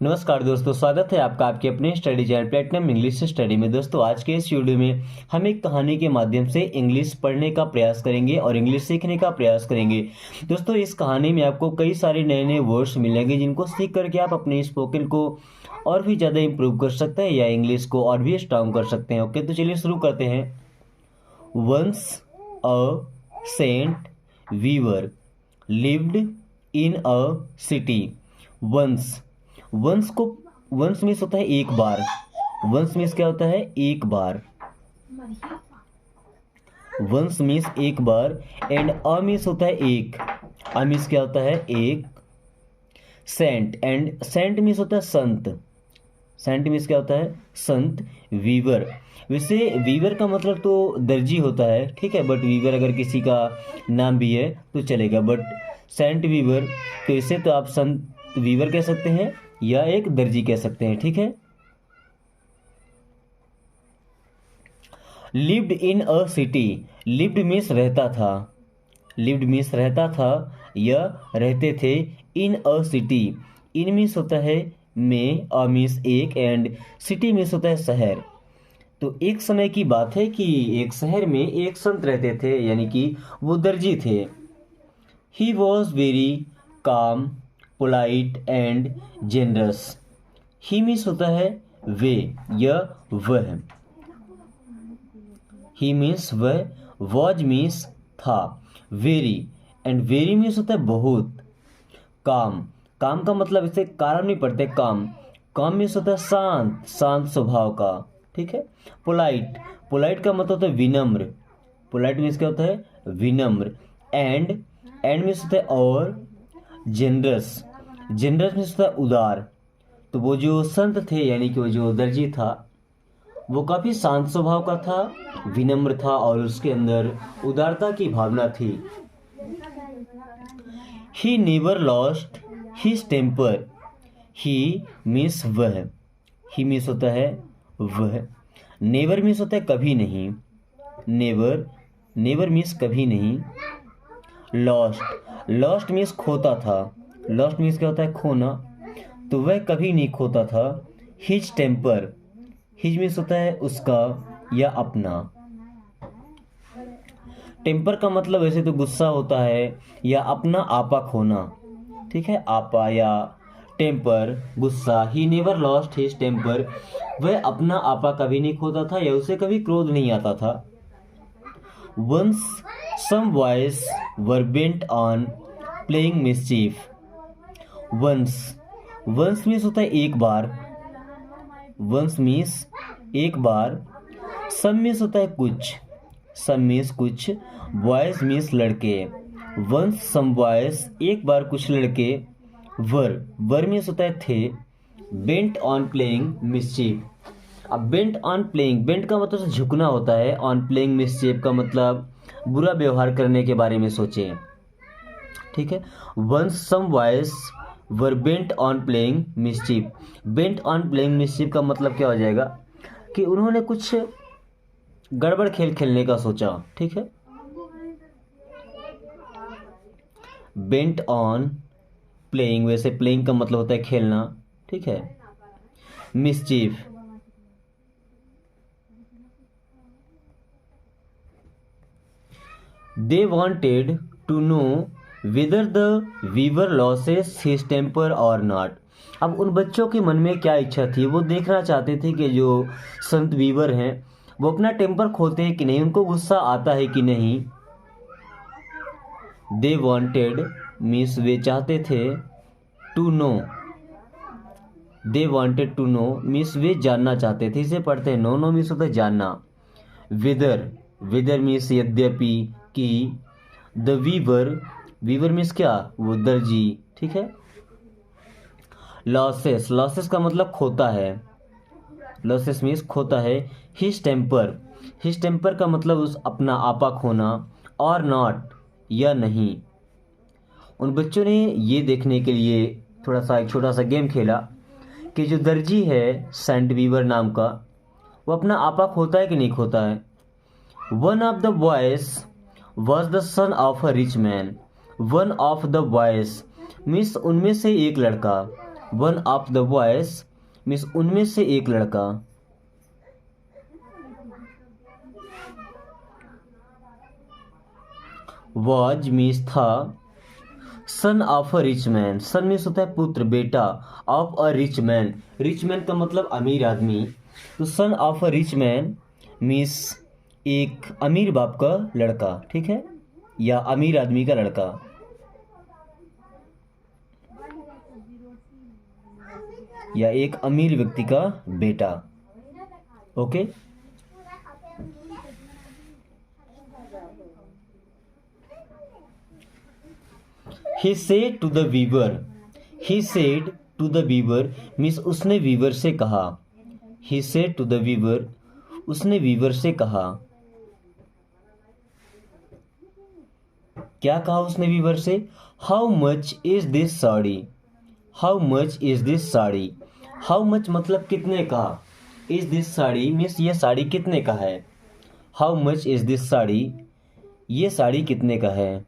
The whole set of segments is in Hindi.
नमस्कार दोस्तों, स्वागत है आपका आपके अपने study channel platinum English study में। दोस्तों, आज के इस वीडियो में हम एक कहानी के माध्यम से इंग्लिश पढ़ने का प्रयास करेंगे और इंग्लिश सीखने का प्रयास करेंगे। दोस्तों, इस कहानी में आपको कई सारे नए नए वर्ड्स मिलेंगे जिनको सीख करके आप अपने स्पोकन को और भी ज़्यादा इंप्रूव कर सकते हैं या इंग्लिश को और भी स्ट्रांग कर सकते हैं। ओके, तो चलिए शुरू करते हैं। Once a saint weaver lived in a city. Once once means होता है एक बार। वंस मीन्स क्या होता है? एक बार। वंस मीन्स एक बार एंड अ मीन्स होता है एक। अ मीन्स क्या होता है? एक। सेंट एंड सेंट मीन्स होता है संत। सेंट मीन्स क्या होता है? संत। वीवर, वैसे वीवर का मतलब तो दर्जी होता है, ठीक है, बट वीवर अगर किसी का नाम भी है तो चलेगा, बट सेंट वीवर तो इसे तो आप संत वीवर कह सकते हैं या एक दर्जी कह सकते हैं, ठीक है। Lived in a city. Lived means रहता था। लिव्ड मीन्स रहता था या रहते थे। इन अ सिटी, इन मीन्स होता है में, अ मीन्स एक एंड सिटी मीन्स होता है शहर। तो एक समय की बात है कि एक शहर में एक संत रहते थे, यानी कि वो दर्जी थे। He was very calm, polite and generous. He means होता है वे या वह। ही मीन्स वह, वॉज मीन्स था, वेरी एंड वेरी मीन्स होता है बहुत। काम, काम का मतलब इसे कारण नहीं पढ़ते, काम। काम मीन्स होता है शांत, शांत स्वभाव का, ठीक है। पोलाइट, पोलाइट का मतलब होता है विनम्र। पोलाइट मीन्स क्या होता है? विनम्र। एंड मीन्स होता है और। जेनरस, जेनरस मीन्स होता है उदार। तो वो जो संत थे, यानी कि वो जो दर्जी था, वो काफी शांत स्वभाव का था, विनम्र था और उसके अंदर उदारता की भावना थी। He never lost his temper. He means वह। ही मीन्स होता है वह। नेवर मीन्स होता है कभी नहीं। नेवर, नेवर मीन्स कभी नहीं। लॉस्ट, लॉस्ट मीन्स खोता था। लॉस्ट मीन्स क्या होता है? खोना। तो वह कभी नहीं खोता था। हिज टेम्पर, हिज मीन्स होता है उसका या अपना। टेम्पर का मतलब वैसे तो गुस्सा होता है या अपना आपा खोना, ठीक है। आपा या टेम्पर, गुस्सा। He never lost his temper, वह अपना आपा कभी नहीं खोता था या उसे कभी क्रोध नहीं आता था। Once some boys were bent on playing mischief. Once, once means होता है एक बार। वंस मीन्स एक बार। सम मीन्स होता है कुछ। सम मीन्स कुछ। बॉयज मीन्स लड़के। वंस सम बॉयज, एक बार कुछ लड़के। वर मीन्स होता है थे। Bent on playing mischief. अब बेंट ऑन प्लेइंग, बेंट का मतलब झुकना होता है, ऑन प्लेइंग मिस्चीफ का मतलब बुरा व्यवहार करने के बारे में सोचें, ठीक है। Once some boys were bent on playing mischief. Bent on playing mischief का मतलब क्या हो जाएगा कि उन्होंने कुछ गड़बड़ खेल खेलने का सोचा, ठीक है। बेंट ऑन प्लेइंग, वैसे प्लेइंग का मतलब होता है खेलना, ठीक है। Mischief, they wanted to know whether the weaver loses his temper और नॉट। अब उन बच्चों के मन में क्या इच्छा थी? वो देखना चाहते थे कि जो संत वीवर हैं वो अपना टेम्पर खोते हैं कि नहीं, उनको गुस्सा आता है कि नहीं। दे वांटेड मीन्स वे चाहते थे, to know, they wanted to know means वे जानना चाहते थे। इसे पढ़ते हैं नो, नो मीन्स होता है जानना। वेदर, वेदर मीन्स यद्यपि, कि। द वीवर, वीवर मीन्स क्या? वो दर्जी, ठीक है। लॉसेस, लॉसेस का मतलब खोता है। लॉसेस मीन्स खोता है। हिज टेम्पर, हिज टेम्पर का मतलब उस अपना आपा खोना, और नॉट या नहीं। उन बच्चों ने ये देखने के लिए थोड़ा सा एक छोटा सा गेम खेला कि जो दर्जी है सेंट वीवर नाम का, वो अपना आपा खोता है कि नहीं खोता है। One of the boys was the son of a rich man. One of the boys means उनमें से एक लड़का, one of the boys means उनमें से एक लड़का, वाज मीन्स था, son of a rich man, son means होता है पुत्र बेटा, of a rich man, rich man का मतलब अमीर आदमी, तो son of a rich man means एक अमीर बाप का लड़का, ठीक है, या अमीर आदमी का लड़का। या एक अमीर व्यक्ति का बेटा। Okay, he said to the weaver, he said to the weaver means उसने वीवर से कहा, he said to the weaver उसने वीवर से कहा, क्या कहा उसने वीवर से, how much is this sari, how much is this sari, how much मतलब कितने का, इज दिस साड़ी मीन्स ये साड़ी कितने का है, how much is this sari ये साड़ी कितने का है।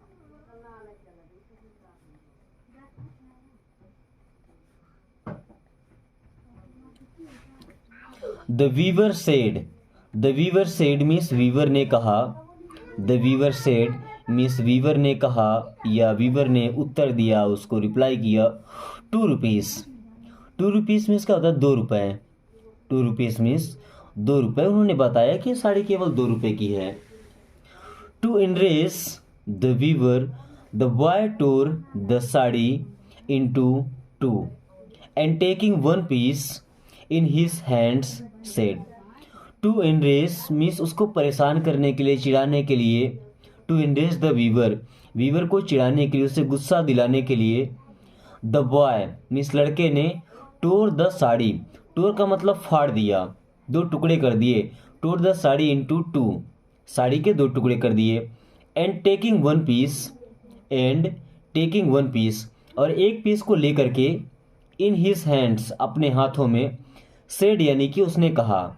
The weaver said, the weaver said means weaver ने कहा, the weaver said means weaver ने कहा या वीवर ने उत्तर दिया, उसको रिप्लाई किया, 2 रुपीज़, 2 रुपीज़ मीन्स क्या होता है, 2 रुपये, 2 रुपीज़ मीन्स 2 रुपये, उन्होंने बताया कि साड़ी केवल 2 रुपये की है। To harass the weaver the boy tore the sari into 2 and taking 1 piece in his hands said, to harass means उसको परेशान करने के लिए, चिढ़ाने के लिए, to harass the weaver, weaver को चिढ़ाने के लिए, उसे गुस्सा दिलाने के लिए, द बॉय मीन्स लड़के ने, टोर द साड़ी, टोर का मतलब फाड़ दिया, 2 टुकड़े कर दिए, tore the sari into 2 sari के 2 टुकड़े कर दिए, and taking 1 piece, and taking 1 piece और एक पीस को लेकर के, इन हिज हैंड्स अपने हाथों में, सेड यानी कि उसने कहा,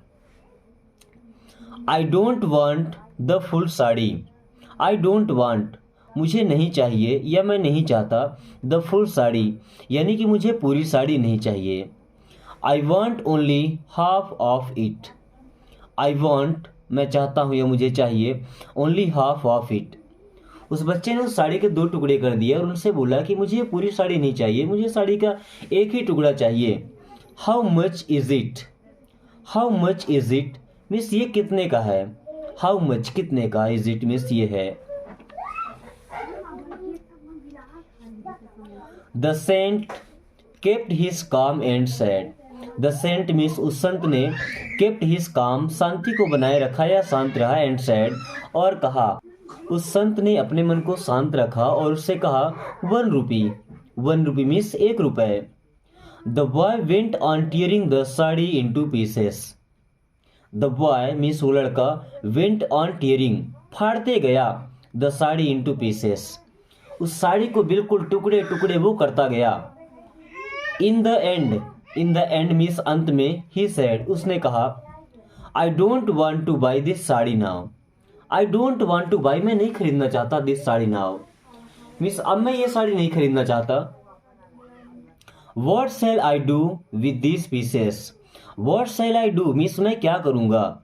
I don't want the full sari, I don't want मुझे नहीं चाहिए या मैं नहीं चाहता, द फुल साड़ी यानी कि मुझे पूरी साड़ी नहीं चाहिए, I want only half of it, I want मैं चाहता हूँ या मुझे चाहिए, ओनली हाफ ऑफ इट, उस बच्चे ने उस साड़ी के 2 टुकड़े कर दिए और उनसे बोला कि मुझे ये पूरी साड़ी नहीं चाहिए, मुझे साड़ी का एक ही टुकड़ा चाहिए। How much is it, how much is it means ये कितने का है, हाउ मच कितने का, इज इट मीन्स ये है। The saint kept his calm and said, the saint means उस संत ने, केप्ट हिज काम शांति को बनाए रखा या शांत रहा, एंड सेड और कहा, उस संत ने अपने मन को शांत रखा और उससे कहा, 1 रुपी, 1 रुपी मीन्स 1 रुपए। The boy went on tearing the sari into pieces, the boy means वो लड़का, वेंट ऑन टीयरिंग फाड़ते गया, द साड़ी इंटू पीसेस उस साड़ी को बिल्कुल टुकड़े टुकड़े वो करता गया। In the end, in the end means अंत में, ही सेड उसने कहा, I don't want two by this sari now, I don't want two by मैं नहीं खरीदना चाहता, दिस साड़ी नाउ मीन्स अब मैं ये साड़ी नहीं खरीदना चाहता। What shall I do with these pieces, what shall I do means मैं क्या करूंगा,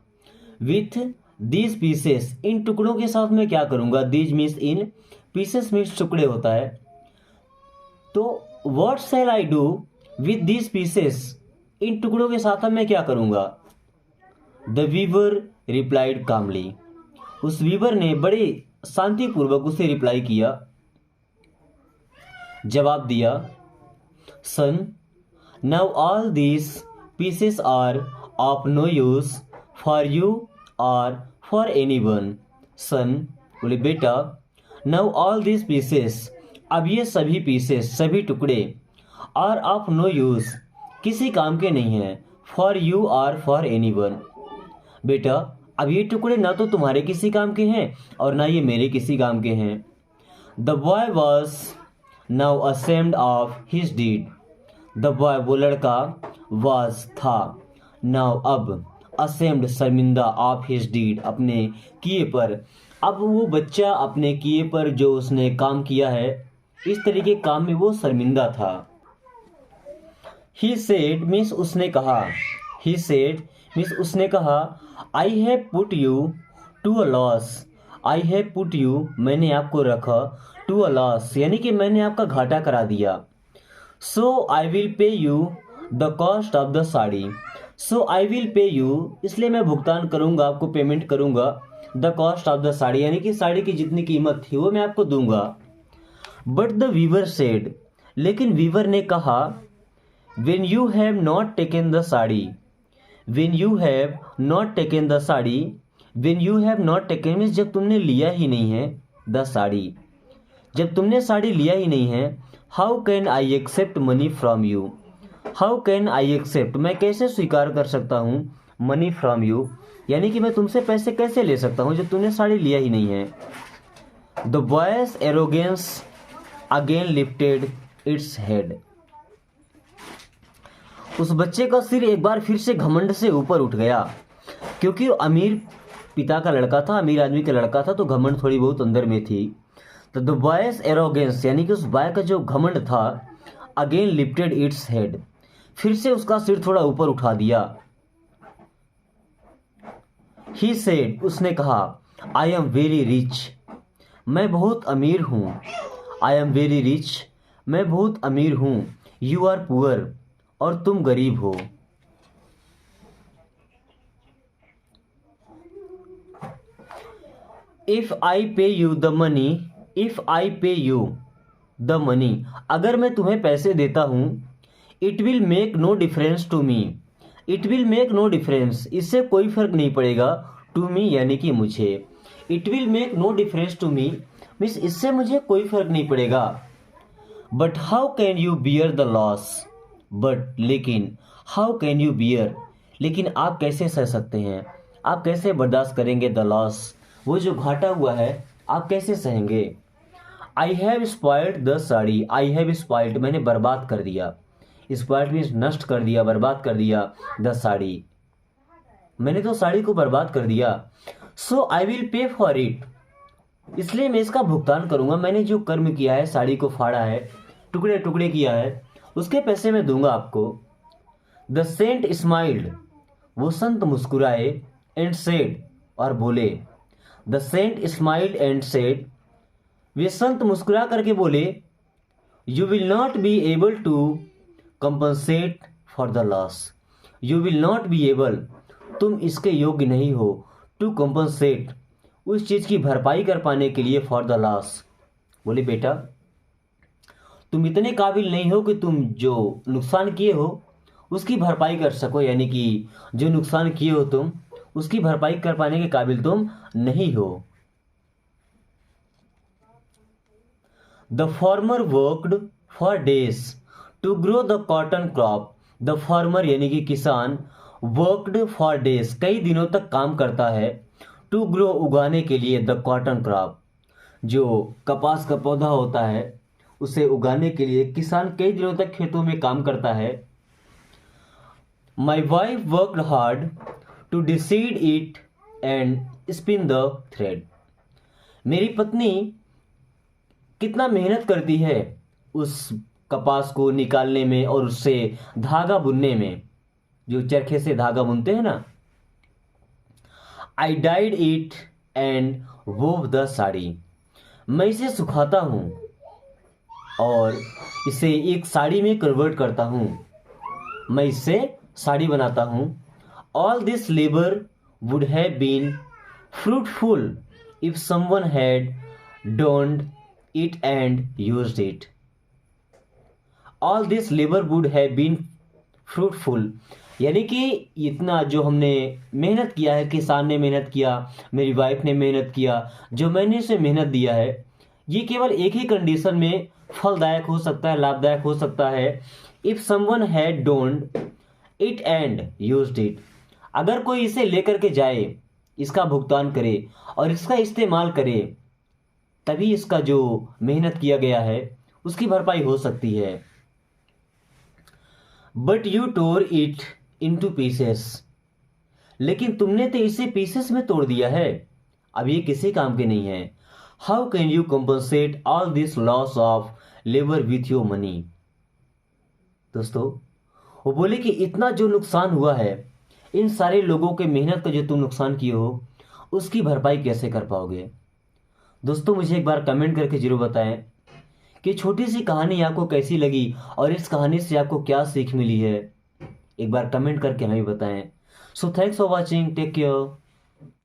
विथ दीज पीसेस इन टुकड़ों के साथ मैं क्या करूंगा, दीज मीन्स इन, पीसेस मीन्स टुकड़े होता है, तो what shall I do with these pieces इन टुकड़ों के साथ मैं क्या करूंगा। द वीवर रिप्लाइड कामली, उस वीवर ने बड़े शांतिपूर्वक उसे रिप्लाई किया, जवाब दिया, son now all these pieces are of no use for you और फॉर एनी वन, सन बोले बेटा, नाउ ऑल दीज पीसेस अब ये सभी पीसेस सभी टुकड़े, आर ऑफ नो यूज किसी काम के नहीं हैं, फॉर यू और फॉर एनी वन, बेटा अब ये टुकड़े ना तो तुम्हारे किसी काम के हैं और ना ये मेरे किसी काम के हैं। The boy was now ashamed of his deed, the boy वो लड़का, वॉज था, नाउ अब, असेम्ड शर्मिंदा, ऑफ हिज डीड अपने किए पर, अब वो बच्चा अपने किए पर जो उसने काम किया है, इस तरीके काम में वो शर्मिंदा था। ही सेड मीन्स उसने कहा, ही सेड मीन्स उसने कहा, I have put you to a loss, I have put you मैंने आपको रखा, टू अ लॉस यानी कि मैंने आपका घाटा करा दिया। So I will pay you the cost of the sari, so I will pay you इसलिए मैं भुगतान करूंगा, आपको पेमेंट करूंगा, the cost of the sari यानी कि साड़ी की जितनी कीमत थी वो मैं आपको दूंगा। बट द वीवर सेड लेकिन वीवर ने कहा, when you have not taken the sari, when you have not taken the sari, when you have not taken means जब तुमने लिया ही नहीं है, द साड़ी जब तुमने साड़ी लिया ही नहीं है, how can I accept money from you, how can I accept मैं कैसे स्वीकार कर सकता हूँ, मनी फ्रॉम यू यानी कि मैं तुमसे पैसे कैसे ले सकता हूँ जब तुमने साड़ी लिया ही नहीं है। The boys arrogance again lifted its head, उस बच्चे का सिर एक बार फिर से घमंड से ऊपर उठ गया, क्योंकि वो अमीर पिता का लड़का था, अमीर आदमी का लड़का था, तो घमंड थोड़ी बहुत अंदर में थी। तो द बॉयज एरोगेंस यानी कि उस बॉय का जो घमंड था, अगेन लिफ्टेड इट्स हेड फिर से उसका सिर थोड़ा ऊपर उठा दिया। ही सेड उसने कहा, आई एम वेरी रिच मैं बहुत अमीर हूँ, आई एम वेरी रिच मैं बहुत अमीर हूँ, यू आर पुअर और तुम गरीब हो। इफ आई पे you the money, if I पे यू द मनी अगर मैं तुम्हें पैसे देता हूं, it will make no difference to me, it will make no difference इससे कोई फर्क नहीं पड़ेगा, टू मी यानी कि मुझे, it will make no difference to me means इससे मुझे कोई फर्क नहीं पड़ेगा। But how can you bear the loss, but लेकिन, हाउ कैन यू बियर लेकिन आप कैसे सह सकते हैं, आप कैसे बर्दाश्त करेंगे, द लॉस वो जो घाटा हुआ है आप कैसे सहेंगे। I have spoiled the sari, I have spoiled मैंने बर्बाद कर दिया, स्पॉइल्ड मीन्स नष्ट कर दिया, बर्बाद कर दिया, द साड़ी मैंने तो साड़ी को बर्बाद कर दिया। So I will pay for it इसलिए मैं इसका भुगतान करूंगा, मैंने जो कर्म किया है, साड़ी को फाड़ा है, टुकड़े टुकड़े किया है, उसके पैसे मैं दूंगा आपको। द सेंट स्माइल्ड वो संत मुस्कुराए, एंड सेड और बोले, the saint smiled and said वे संत मुस्कुरा करके बोले, you will not be able to compensate for the loss, you will not be able तुम इसके योग्य नहीं हो, टू कंपनसेट उस चीज की भरपाई कर पाने के लिए, फॉर द लॉस बोले बेटा तुम इतने काबिल नहीं हो कि तुम जो नुकसान किए हो उसकी भरपाई कर सको, यानी कि जो नुकसान किए हो तुम उसकी भरपाई कर पाने के काबिल तुम नहीं हो। The farmer worked for days to grow the cotton crop, the farmer यानी कि किसान, वर्कड फॉर डेज कई दिनों तक काम करता है, टू ग्रो उगाने के लिए, द कॉटन क्रॉप जो कपास का पौधा होता है उसे उगाने के लिए किसान कई दिनों तक खेतों में काम करता है। My wife worked hard to decide it and spin the thread, मेरी पत्नी कितना मेहनत करती है उस कपास को निकालने में और उससे धागा बुनने में, जो चरखे से धागा बुनते हैं ना। आई died it and वोव the sari, मैं इसे सुखाता हूं और इसे एक साड़ी में कन्वर्ट करता हूं, मैं इससे साड़ी बनाता हूं। All this labour would have been fruitful if someone had donned it and used it, all this labor would have been fruitful यानी कि इतना जो हमने मेहनत किया है, किसान ने मेहनत किया, मेरी वाइफ ने मेहनत किया, जो मैंने इसे मेहनत दिया है, ये केवल एक ही कंडीशन में फलदायक हो सकता है, लाभदायक हो सकता है, if someone had don't it and used it अगर कोई इसे लेकर के जाए, इसका भुगतान करे और इसका इस्तेमाल करे, तभी इसका जो मेहनत किया गया है उसकी भरपाई हो सकती है। But you tore it into pieces, लेकिन तुमने तो इसे पीसेस में तोड़ दिया है, अब ये किसी काम के नहीं है। How can you compensate all this loss of labour with your money, दोस्तों वो बोले कि इतना जो नुकसान हुआ है, इन सारे लोगों के मेहनत का जो तुम नुकसान किए हो, उसकी भरपाई कैसे कर पाओगे। दोस्तों मुझे एक बार कमेंट करके जरूर बताएं कि छोटी सी कहानी आपको कैसी लगी और इस कहानी से आपको क्या सीख मिली है। एक बार कमेंट करके हमें बताएं। So thanks for watching, take care.